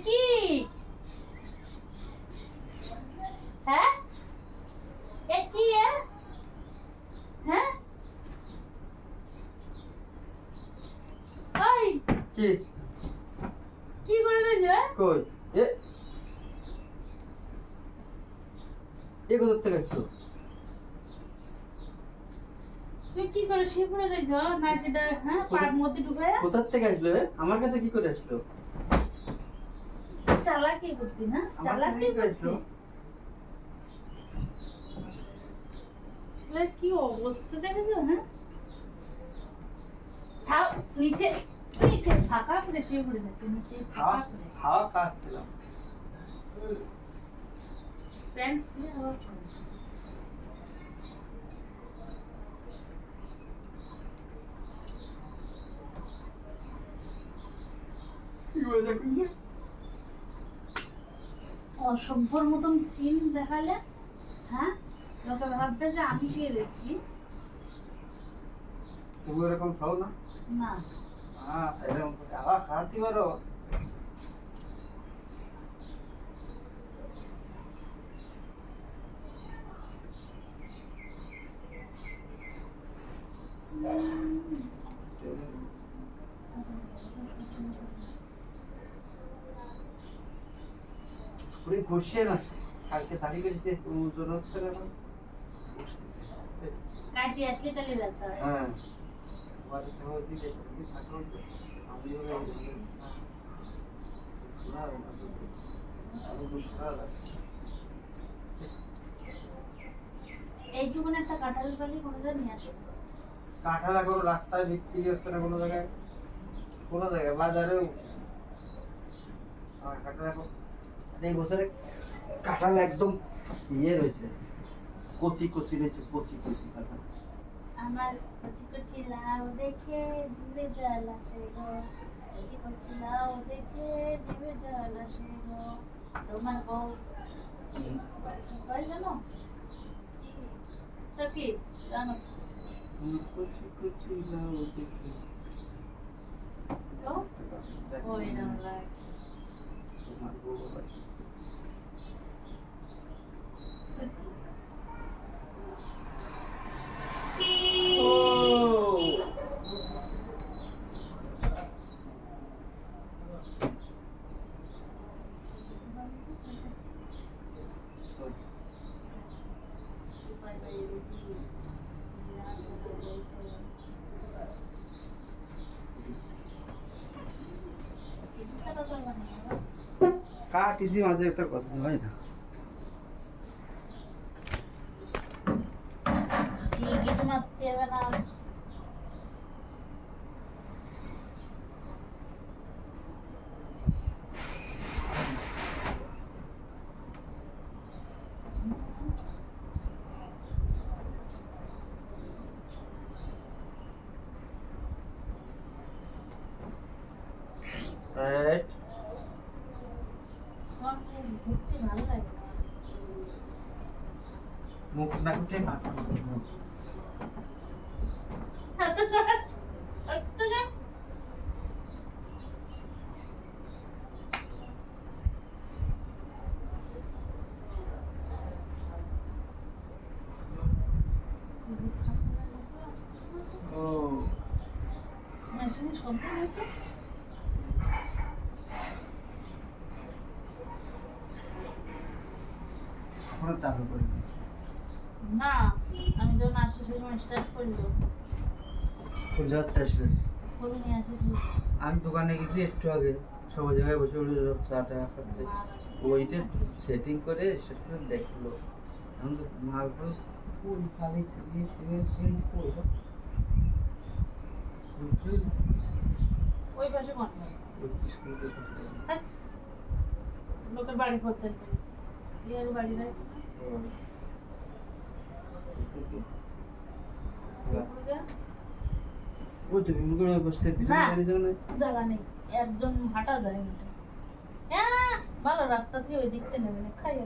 কি হ্যাঁ এ কি হ্যাঁ ওই কি কি করে রে কই এ কোথা থেকে একটু তুই কি করে শিপুরে রে নাইটিটা হ্যাঁ পার মধ্যে ঢুকায় কোথা থেকে আসলো আমার কাছে কি করে আসলো চালাকি করতি না চালাকি আসলো কি অবস্থা দেখেছো হ্যাঁ থাও নিচে নিচে ফাঁকা করে শুয়ে পড়ে গেছে নিচে ফাঁকা করে হাওয়া খাচ্ছিলাম প্যান্ট খুলে হাওয়া খাবে অসভ্যর মতন সিন দেখালে হ্যাঁ লোকে ভাববে যে আমি শুয়ে দেখছি তুমি এরকম খাও না না এরকম হাওয়া খাওয়াতে পারো বসে না কালকে দাঁড়িয়ে গেছে ওজন হচ্ছে না এখন কাটি আসলে তাহলে ব্যথা হয় হ্যাঁ বাড়িতে হয়েছে যে থাকলো আমি এইটুকুন একটা কাঁঠাল পালি কোনোদিন নিয়ে আসো কাঁঠাল এখন রাস্তায় বিক্রি হচ্ছে না কোনো জায়গায় বাজারেও কাঁঠাল এখন এই বছরে কাঁঠাল একদম ইয়ে রয়েছে কচি কচি রয়েছে কচি কচি কাঁঠাল আমার কচি কচি লাউ দেখে জিভে জল আসে গো কচি কচি লাউ দেখে জিভে জল আসে গো তোমার বউ কই জানো তো কি জানো কচি কচি লাউ দেখে তো ওই না লাগ তোমার বউ কাটিছি মাঝে একটা কথা হয় না কিছু মারতে হবে না ঘুরতে ভালো লাগে মুখ না উঠে মাছ এত সকাল সত্য না ও মেশিনে শব্দ হতো এখনো চালু করিনি না আমি যখন আসি সেই সময় স্টার্ট করলো কোন জায়গাতে আসলে করে নিয়ে আসি আমি দোকানে গেছি একটু আগে সবাই জায়গায় বসে বসে সব চা টা খাচ্ছে ওইটা সেটিং করে সেটা দেখলো এখন তো মালগুলো ওই খালি সিরিয়ে সিরিয়ে সব ওই পাশে কোন লোকের বাড়ি করতে ইয়ার বাড়ি রয়েছে ওই তো বিমগুলো বসতে পিছনে গাড়ি যাও না জায়গা নেই একজন হাঁটা যায় ভালো রাস্তা দিয়ে ওই দিকতে নেবে না খাইয়ে